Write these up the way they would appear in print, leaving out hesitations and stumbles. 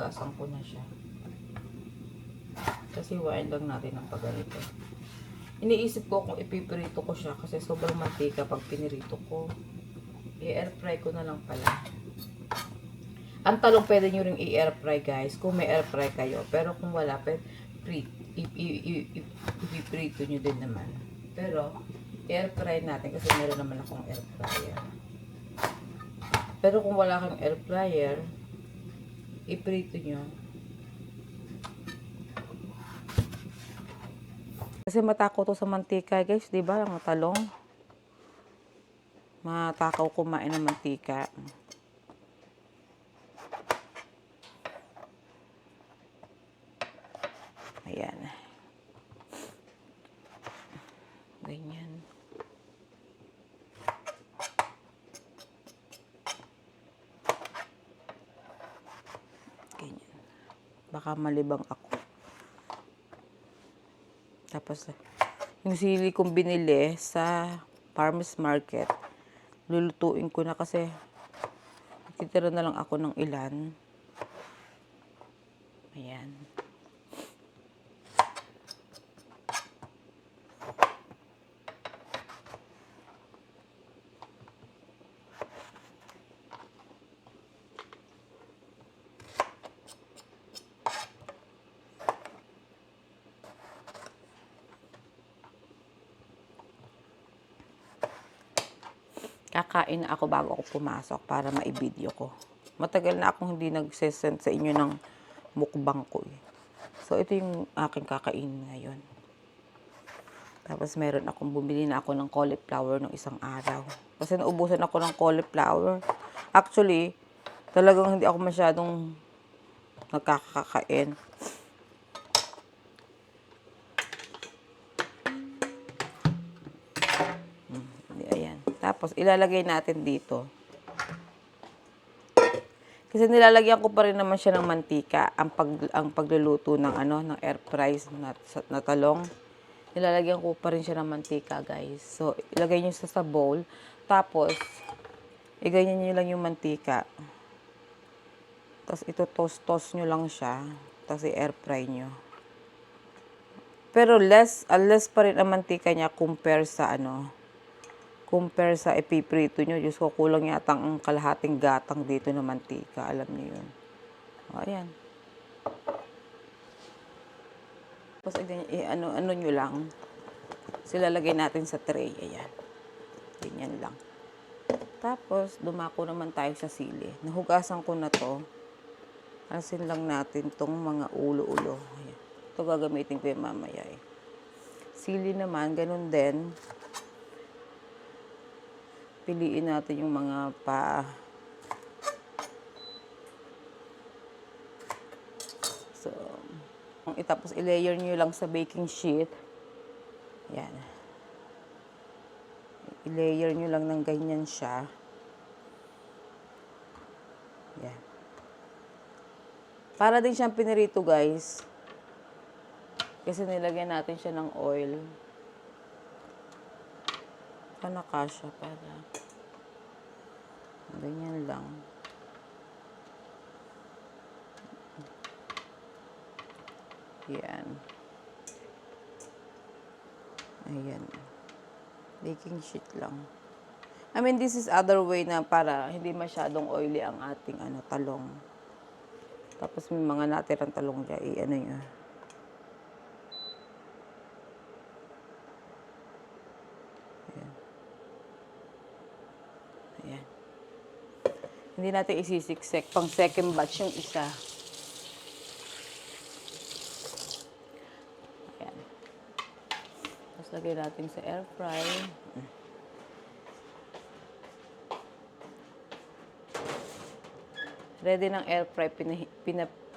hinugasan ko na siya. Kasi wain lang natin ang pagganito. Iniisip ko kung ipipirito ko siya kasi sobrang mantika pag pinirito ko. I-air fry ko na lang pala. Ang talong pwede nyo ring i-air fry guys kung may air fry kayo. Pero kung wala, ipiprito nyo din naman. Pero air fry natin kasi meron naman akong air fryer. Pero kung wala kang air fryer, iprito nyo. Kasi matakaw to sa mantika guys, di ba? Ang talong. Matakaw kumain ng mantika. Ayan. Ganyan. Ganyan. Baka malibang ako. Tapos, yung sili kong binili sa Farmers Market, lulutuin ko na kasi titira na lang ako ng ilan. Ayan. Kakain na ako bago ako pumasok para maibideo ko. Matagal na akong hindi nagsesend sa inyo ng mukbang ko eh. So, ito yung aking kakainin ngayon. Tapos, meron akong bumili na ako ng cauliflower ng isang araw. Kasi naubusan ako ng cauliflower. Actually, talagang hindi ako masyadong nagkakakain. Ayan. Tapos, ilalagay natin dito. Kasi nilalagyan ko pa rin naman siya ng mantika. Ang pagluluto ng ng air fry na talong. Nilalagyan ko pa rin siya ng mantika, guys. So, ilagay niyo sa bowl. Tapos, iganyan niyo lang yung mantika. Tapos, ito toast nyo lang siya. Tapos, i-air fry nyo. Pero less pa rin ang mantika niya compare sa ipiprito nyo. Diyos ko, kulang yata ang kalahating gatang dito na mantika. Alam niyo yun. O, ayan. Tapos, ano nyo lang. Silalagay natin sa tray. Ayan. Ganyan lang. Tapos, dumako naman tayo sa sili. Nahugasan ko na to. Asin lang natin tong mga ulo-ulo. Ayan. Ito gagamitin ko yung mamaya eh. Sili naman, ganun din. Piliin natin yung mga So, tapos i-layer nyo lang sa baking sheet. Yan. I-layer nyo lang ng ganyan siya. Yan. Para din siyang pinirito, guys. Kasi nilagyan natin siya ng oil. Nakasya para. Ganyan lang. Yan. Ayan. Baking sheet lang. I mean, this is other way na para hindi masyadong oily ang ating talong. Tapos may mga natirang talong dyan. Nyo. Ayan. Ayan. Hindi natin isisiksek. Pang second batch yung isa. Ayan. Tapos lagay natin sa air fry. Ready ng air fry.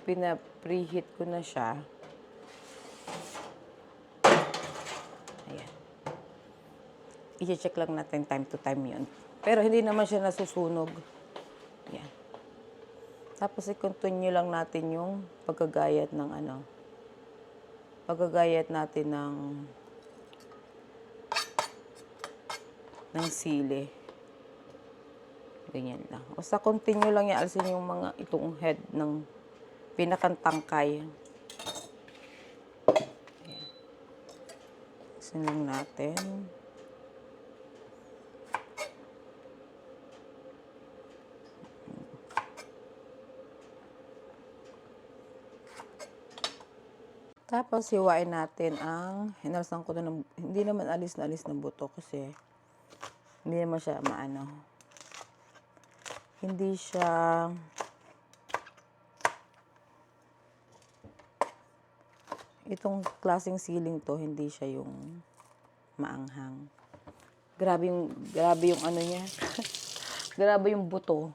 Pina-preheat ko na siya. Ayan. I-check lang natin time to time yun. Pero hindi naman siya nasusunog. Ayan. Tapos i-continue lang natin yung paggagayat ng paggagayat natin ng sili. Ganyan lang. Basta continue lang yan. Alisin yung itong head ng pinakantangkay. Sinang natin. Tapos, hiwain natin ang, hinalasan ko na ng, hindi naman alis na alis ng buto kasi hindi naman siya maano. Hindi siya, itong klaseng siling to, hindi siya yung maanghang. Grabe yung ano niya. Grabe yung buto.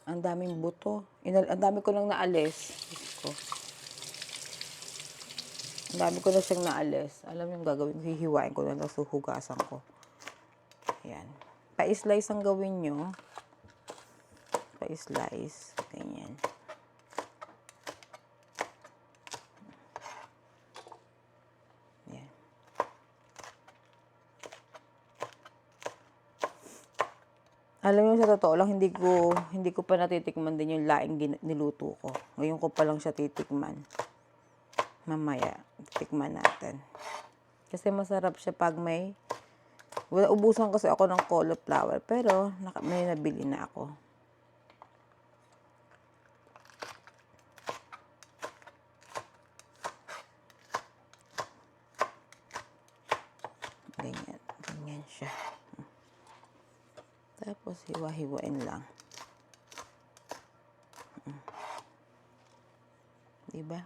Ang daming buto. Ang dami ko nang naalis. Ko. Ang dami ko na siyang naalis. Alam yung gagawin, hihiwain ko na lang, suhugasan ko. Ayan. Pa-slice ang gawin nyo. Pa-slice. Ganyan. Ayan. Alam niyo, sa totoo lang, hindi ko pa natitikman din yung laing niluto ko. Ngayon ko pa lang siya titikman. Mamaya, titikman natin. Kasi masarap siya pag may, ubusan kasi ako ng cauliflower, pero may nabili na ako. Ganyan. Ganyan siya. Tapos, hiwa-hiwain lang. Diba?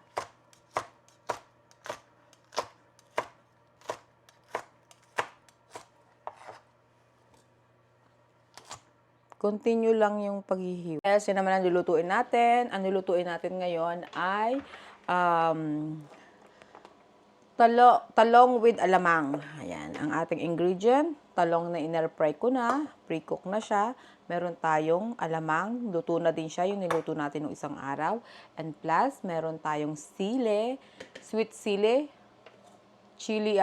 Continue lang yung paghihiwa. Kasi naman ang lulutuin natin. Ang lulutuin natin ngayon ay talong with alamang. Ayan, ang ating ingredient. Talong na in-air-fry ko na. Pre-cook na siya. Meron tayong alamang. Luto na din siya. Yung niluto natin ng isang araw. And plus, meron tayong sili. Sweet sili. Chili,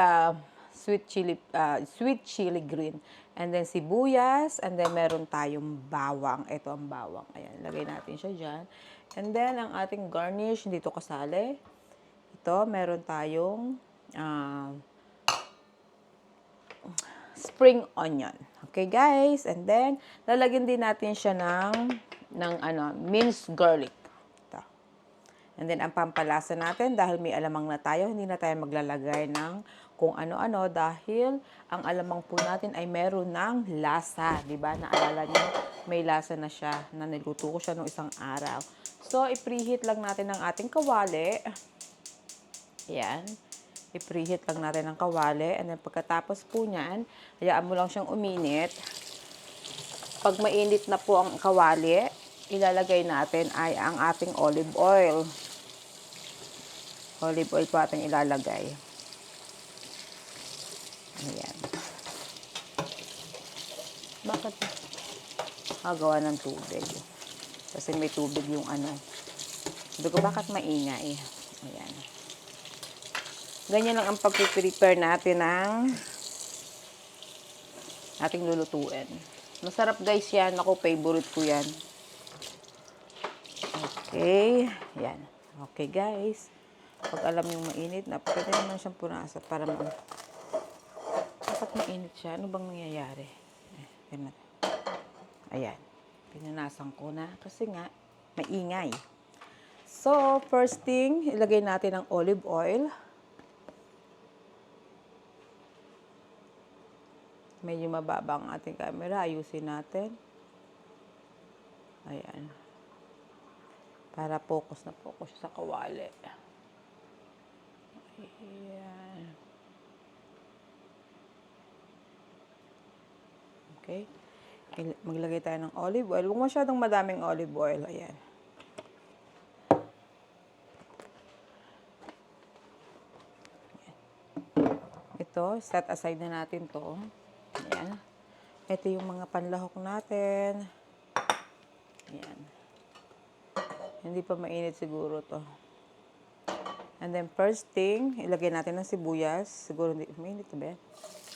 sweet chili green. And then sibuyas. And then meron tayong bawang. Ito ang bawang. Ayan, lagay natin siya dyan. And then, ang ating garnish, hindi ito kasali. Ito, meron tayong spring onion. Okay, guys? And then, lalagyan din natin siya ng minced garlic. Ito. And then, ang pampalasa natin, dahil may alamang na tayo, hindi na tayo maglalagay ng kung ano-ano dahil ang alamang po natin ay meron ng lasa. Diba? Naalala nyo, may lasa na siya na niluto ko siya nung isang araw. So, i-preheat lang natin ang ating kawali. Ayan. I-preheat lang natin ang kawali. And then, pagkatapos po niyan, hayaan mo lang siyang uminit. Pag mainit na po ang kawali, ilalagay natin ay ang ating olive oil. Olive oil po ating ilalagay. Ayan. Bakit? Gawa ng tubig. Kasi may tubig yung ano. Sabi ko, bakit maingay? Ayan. Ganyan lang ang pag-prepare natin ng ating lulutuin. Masarap guys yan. Ako, favorite ko yan. Okay. Yan. Okay guys. Pag alam yung mainit na, pwede naman siyang punasan para dapat mainit siya. Ano bang nangyayari? Ayan. Pinanasan ko na kasi nga maingay. So, first thing, ilagay natin ang olive oil. Medyo mababa ang ating camera. Ayusin natin. Ayan. Para focus na focus sa kawali. Ayan. Okay. Maglagay tayo ng olive oil. Huwag masyadong madaming olive oil. Ayan. Ito, set aside na natin to. Ayan. Ito yung mga panlahok natin. Ayan. Hindi pa mainit siguro to. And then, first thing, ilagay natin ng sibuyas. Siguro hindi, mainit na ba?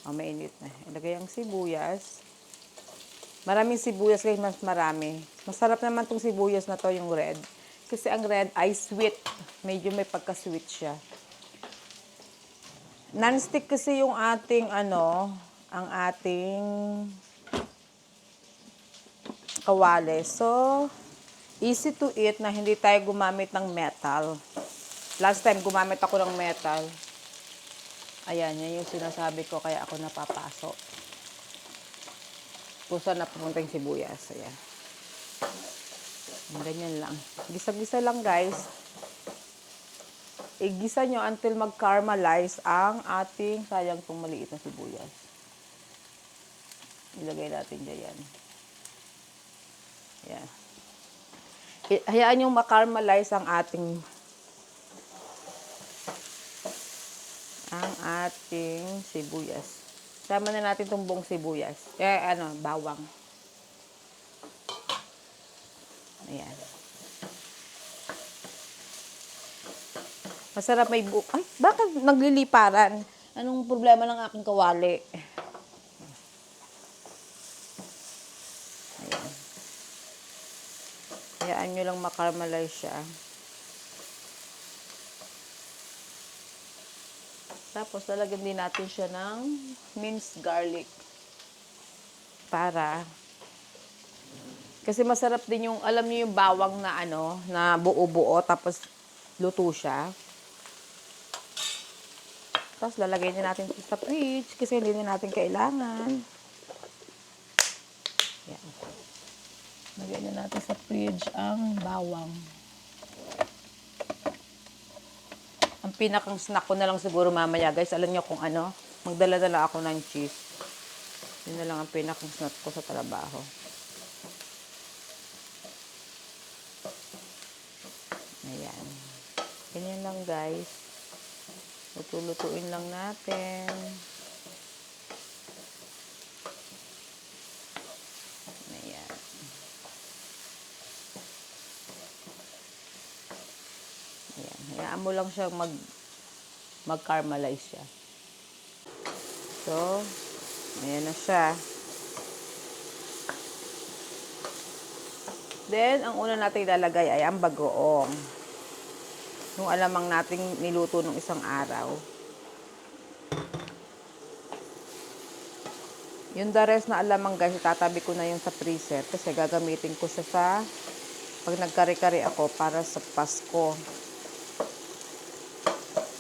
Oh, mainit na. Ilagay ang sibuyas. Maraming sibuyas guys, mas marami. Masarap naman tong sibuyas na to, yung red. Kasi ang red ay sweet. Medyo may pagka-sweet siya. Non-stick kasi yung ating ang ating kawali. So, easy to eat na hindi tayo gumamit ng metal. Last time gumamit ako ng metal. Ayan, yan yung sinasabi ko kaya ako napapaso. Kung saan napupunta yung sibuyas. Ayan. Ganyan lang. Gisa-gisa lang guys. Igisa nyo until mag-caramelize ang ating sayang pong maliit na sibuyas. Ilagay natin dyan. Ayan. Hayaan nyo mag-caramelize ang ating sibuyas. Sama na natin itong buong sibuyas. Bawang. Ayan. Masarap may Ay, bakit nagliliparan? Anong problema ng aking kawali? Ayan. Hayaan nyo lang makarmalize siya. Tapos, lalagyan din natin siya ng minced garlic. Kasi masarap din yung, alam niyo yung bawang na na buo-buo, tapos luto siya. Tapos, lalagay na natin sa fridge kasi hindi na natin kailangan. Yan. Lagay na natin sa fridge ang bawang. Ang pinakang snack ko na lang siguro mamaya, guys. Alam niyo kung magdala-dala ako ng cheese. Yun na lang ang pinakang snack ko sa trabaho. Ayan. Ganyan lang, guys. Luto-lutuin lang natin. Ayan. Ayan. Hayaan mo lang siya mag-caramelize siya. So, ayan na siya. Then, ang una natin ilalagay ay ang bagoong. Yung alamang nating niluto nung isang araw. Yung the rest na alamang guys, itatabi ko na yung sa freezer kasi gagamitin ko siya pag nagkari-kari ako para sa Pasko.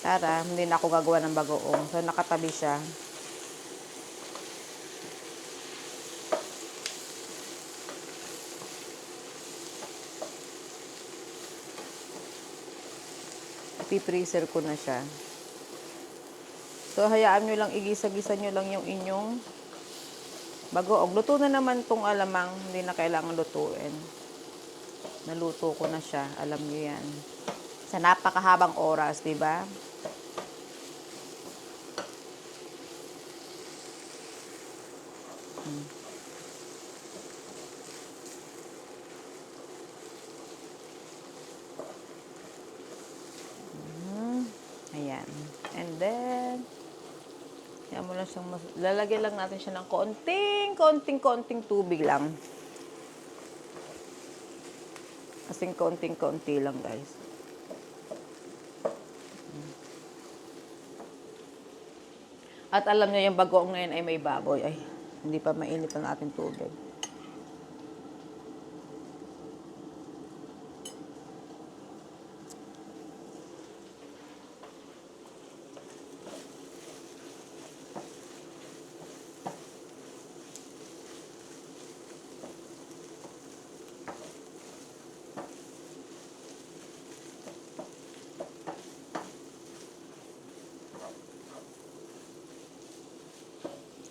Para hindi na ako gagawa ng bagoong. So, nakatabi siya. Ipi-freezer ko na siya. So, hayaan nyo lang, igisa-gisa nyo lang yung inyong bagoong. Luto na naman tong alamang, hindi na kailangan lutuin. Naluto ko na siya, alam nyo yan. Sa napakahabang oras, di ba? Ayan. And then, yan mo lang siyang lalagyan lang natin siya ng konting tubig lang. Kasing konting-konti lang, guys. At alam niyo yung bagoong na yun ay may baboy. Ay, hindi pa mainit ang ating tubig.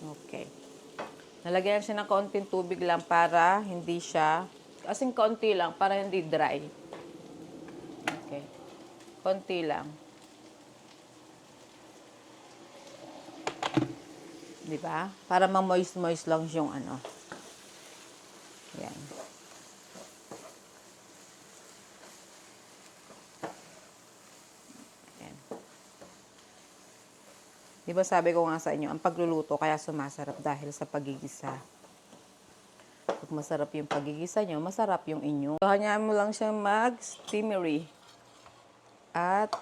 Okay. Nalagyan siya ng kaunting tubig lang para hindi siya, kasing kaunti lang para hindi dry. Okay. Konti lang. Di ba? Para ma-moist-moist lang yung Yan. Yan. Di ba sabi ko nga sa inyo, ang pagluluto kaya sumasarap dahil sa pagigisa. masarap yung pagigisa nyo, masarap yung inyo. So, hayaan mo lang siyang mag-steamery. At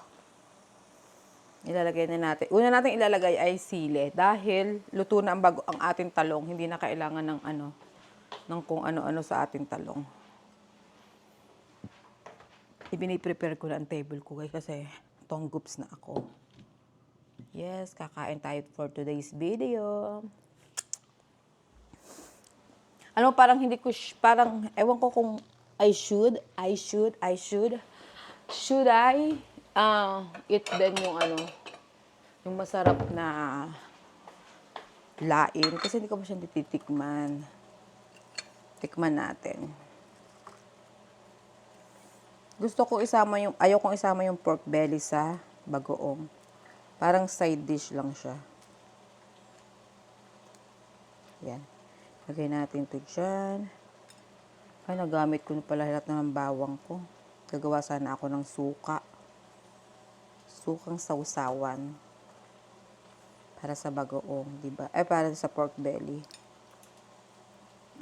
ilalagay na natin. Una natin ilalagay ay sili. Dahil luto na ang ating talong, hindi na kailangan ng kung ano-ano sa ating talong. Ibini-prepare ko na ang table ko guys kasi tonggups na ako. Yes, kakain tayo for today's video. Ano, parang hindi ko, parang, ewan ko kung should I eat din yung masarap na lain. Kasi hindi ko pa siya natitikman. Tikman natin. Gusto ko ayaw kong isama yung pork belly sa bagoong. Parang side dish lang siya. Yan. Lagay natin ito dyan. Ay, nagamit ko na pala lahat ng bawang ko. Gagawa sana ako ng suka. Sukang sausawan. Para sa bagoong, diba? Ay, para sa pork belly.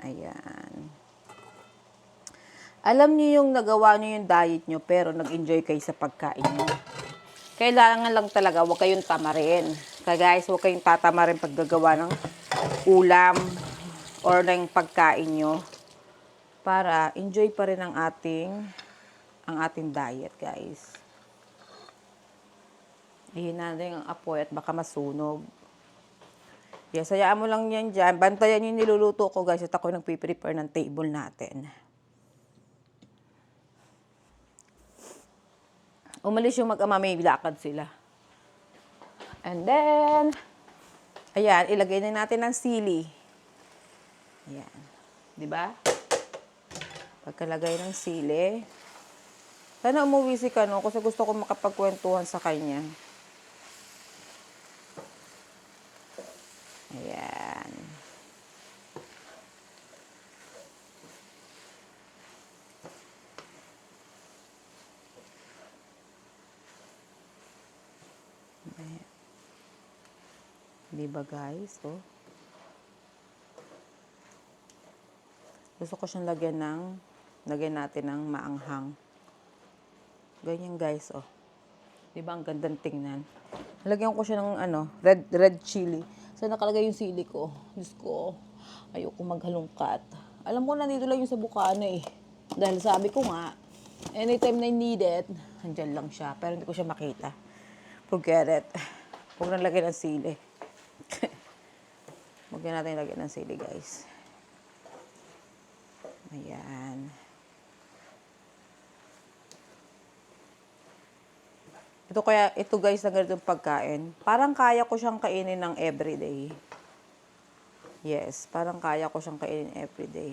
Ayan. Alam niyo yung nagawa niyo yung diet niyo, pero nag-enjoy kayo sa pagkain niyo. Kailangan lang talaga, huwag kayong tamarin. Kaya guys, huwag kayong tatamarin paggagawa ng ulam or ng pagkain nyo para enjoy pa rin ang ating diet, guys. Ihina natin ang apoy at baka masunog. Yes, hayaan mo lang yan dyan. Bantayan yung niluluto ko, guys, at ako nagpiprepare ng table natin. Umalis yung mag-ama, may lakad sila. And then, ayan, ilagay na natin ang sili. Ayan. Diba? Pagkalagay ng sili. Sana umuwi si Kano kasi gusto ko makapagkwentuhan sa kanya. Ayan. Ayan. Diba guys? Oh. Gusto ko siyang lagyan natin ng maanghang. Ganyan guys, oh. Diba ang gandang tingnan? Lagyan ko siya ng red chili. So nakalagay yung sili ko. Diyos ko, ayoko maghalongkat. Alam ko nandito lang yung sa bukana eh. Dahil sabi ko nga, anytime na I need it, andyan lang siya. Pero hindi ko siya makita. Forget it. Huwag na lagyan ng sili. Huwag na natin lagyan ng sili guys. Ayan. Ito guys, na ganitong pagkain. Parang kaya ko siyang kainin ng everyday. Yes, parang kaya ko siyang kainin everyday.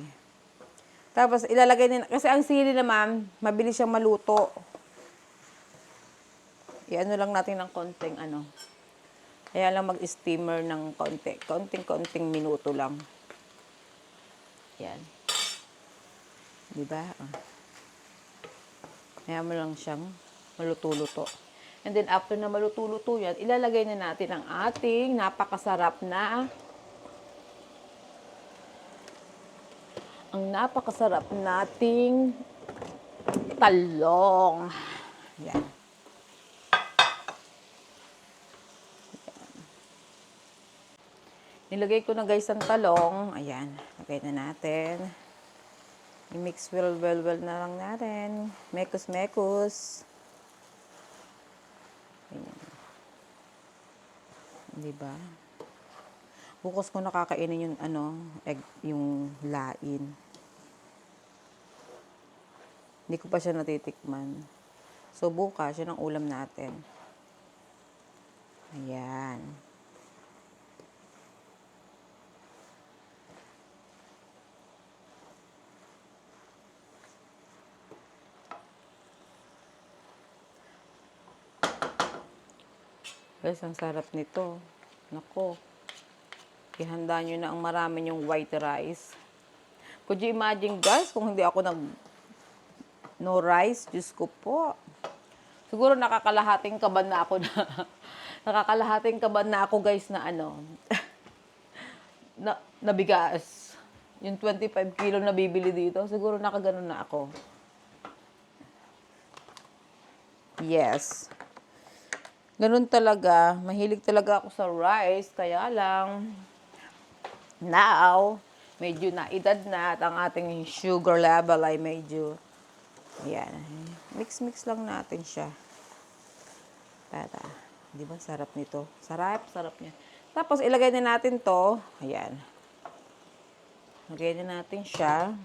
Tapos ilalagay din, kasi ang sili naman, mabilis siyang maluto. Iano lang natin ng konting Kaya lang mag-steamer ng konting minuto lang. Yan. Diba? Kaya mo lang siyang maluto-luto. And then, after na maluto-luto yan, ilalagay na natin ang ating napakasarap nating talong. Yan. Nilagay ko na guys ang talong. Ayan. Lagay na natin. I-mix well na lang natin. Mekos. Ayan. Diba? Bukas ko nakakainin yung egg, yung lain. Hindi ko pa siya natitikman. So, bukas, yun ang ulam natin. Ayan. Guys, ang sarap nito. Nako. Ihanda nyo na ang marami yung white rice. Could you imagine, guys, kung hindi ako no rice? Diyos ko po. Siguro nakakalahating kaban na ako nakakalahating kaban na ako, guys, na nabigas. Yung 25 kilo na bibili dito, siguro nakaganon na ako. Yes. Ganun talaga. Mahilig talaga ako sa rice. Kaya lang, now, medyo naedad na at ang ating sugar level ay medyo, ayan, mix-mix lang natin siya. Para, di ba, sarap nito. Sarap niya. Tapos, ilagay na natin to. Ayan. Lagay na natin siya.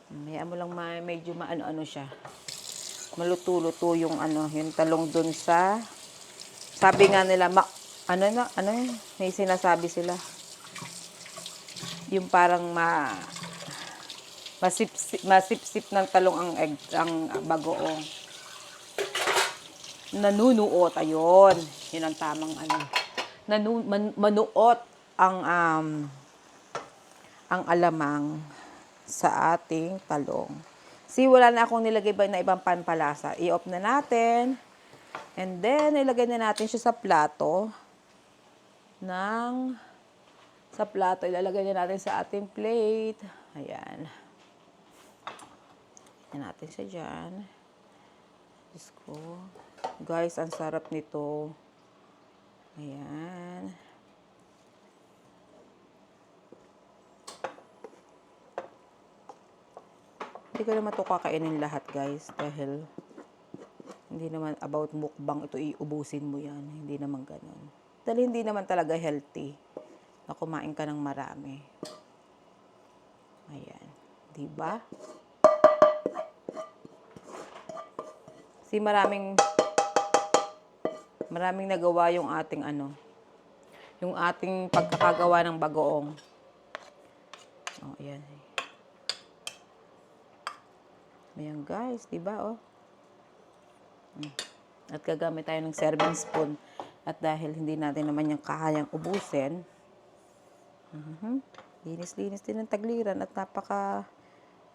Mayaan mo lang medyo maano-ano siya. Maluto-luto yung yung talong dun sa, sabi nga nila, may sinasabi sila. Yung parang masipsip ng talong ang bagoong. Nanunuot, ayun. Yun ang tamang manuot ang alamang sa ating talong. See, wala na akong nilagay na ibang pampalasa. I-off na natin. And then, ilagay na natin siya sa plato. Ilalagay na natin sa ating plate. Ayan. Ayan natin siya dyan. Diyos ko. Guys, ang sarap nito. Ayan. Hindi ko naman ito kakainin lahat, guys. Dahil hindi naman about mukbang ito iubusin mo yan. Hindi naman ganun. Dahil hindi naman talaga healthy na kumain ka ng marami. Ayan. Diba? Maraming nagawa yung ating yung ating pagkakagawa ng bagoong. Oh, ayan. Ayan guys, diba At gagamit tayo ng serving spoon. At dahil hindi natin naman yung kayang ubusin, linis-linis din ng tagliran at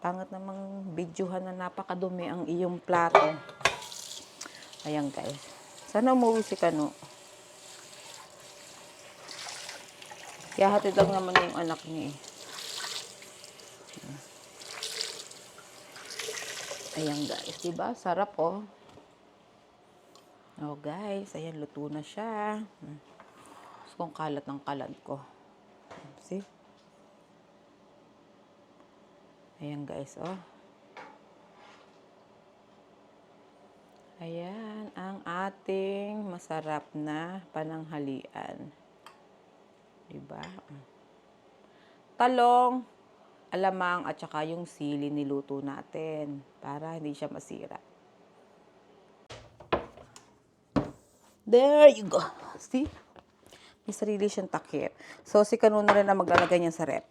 pangat namang videohan na napakadumi ang iyong plato. Ayan guys. Sana umuwi si Kano. Kaya hatid lang naman yung anak niya eh. Ayan guys, diba? Sarap Oh guys, ayan, luto na siya. Gusto kong kalat ng kalat ko. See? Ayan guys, Ayan, ang ating masarap na pananghalian. Diba? Talong, alamang at saka yung sili niluto natin para hindi siya masira. There you go. See? May sarili siyang takip. So, si Kano na rin na maglalagay niya sa rep.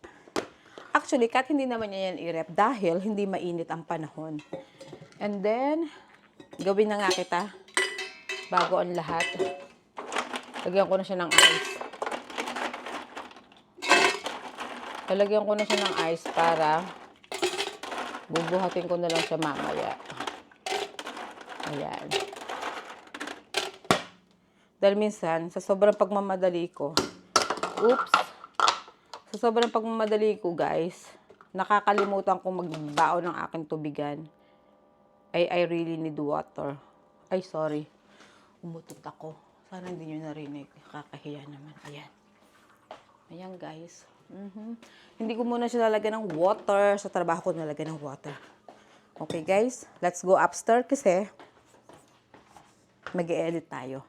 Actually, kahit hindi naman niya yan i-rep dahil hindi mainit ang panahon. And then, gawin na nga kita bago ang lahat. Lagyan ko na siya ng ice. Lalagyan ko na siya ng ice para bubuhatin ko na lang siya mamaya. Ayan. Dahil minsan, sa sobrang pagmamadali ko, guys, nakakalimutan kong magbaon ng aking tubigan. I really need water. Ay, sorry. Umutot ako. Sana hindi nyo narinig. Kakahiya naman. Ayan. Ayan, guys. Hindi ko muna siya lalagyan ng water. Sa trabaho ko nalagyan ng water. Okay, guys. Let's go upstairs kasi mag-i-edit tayo.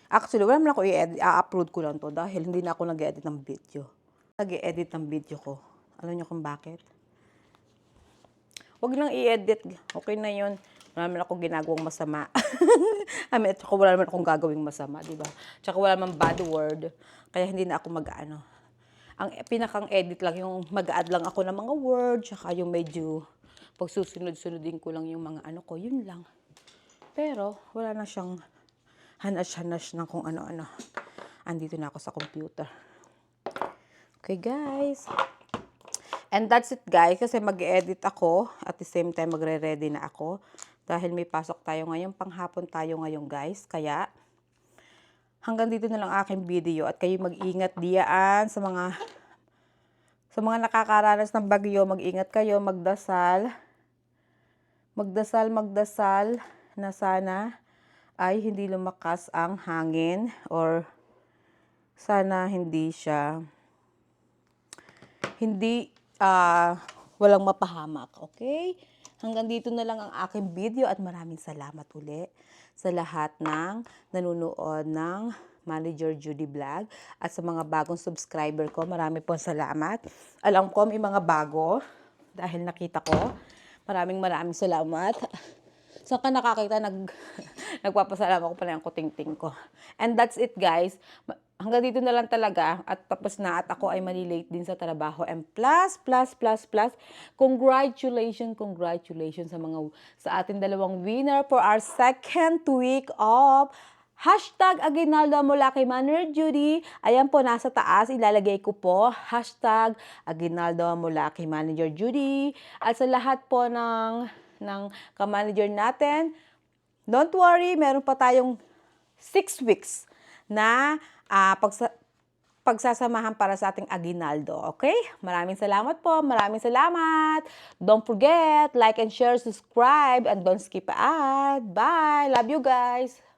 Actually, wala naman ako i-edit. I-upload ko lang to dahil hindi na ako nag-edit ng video. Nag-i-edit ng video ko. Alam niyo kung bakit? Huwag nang i-edit. Okay na yun. Wala naman akong ginagawang masama. Tsaka wala naman akong gagawing masama, di ba? Tsaka wala naman bad word. Kaya hindi na ako mag-ano. Ang pinakang edit lang, yung mag-add lang ako ng mga word, tsaka yung medyo pagsusunod-sunodin ko lang yung mga ko, yun lang. Pero, wala na siyang hanas-hanas ng kung ano-ano. Andito na ako sa computer. Okay, guys. And that's it, guys. Kasi mag-edit ako. At the same time, magre-ready na ako. Dahil may pasok tayo ngayon. Panghapon tayo ngayon, guys. Kaya, hanggang dito na lang aking video. At kayo mag-ingat diyan Sa mga nakakaranas ng bagyo, mag-ingat kayo, magdasal. Magdasal na sana ay hindi lumakas ang hangin or sana walang mapahamak, okay? Hanggang dito na lang ang aking video at maraming salamat uli sa lahat ng nanonood ng Manager Judy Vlog at sa mga bagong subscriber ko. Marami pong salamat. Alam ko may mga bago dahil nakita ko. Maraming salamat. Saan ka nakakita, nagpapasalamat ko pala yung kuting-ting ko. And that's it, guys. Hanggang dito na lang talaga at tapos na at ako ay malilate din sa trabaho. And plus, congratulations sa ating dalawang winner for our second week of Hashtag Aguinaldo mula kay Manager Judy. Ayan po, nasa taas, ilalagay ko po. Hashtag Aguinaldo mula kay Manager Judy. At sa lahat po ng ka-manager natin, don't worry, meron pa tayong 6 weeks na pagsasamahan para sa ating Aguinaldo. Okay? Maraming salamat po. Maraming salamat. Don't forget, like and share, subscribe, and don't skip a ad. Bye! Love you guys!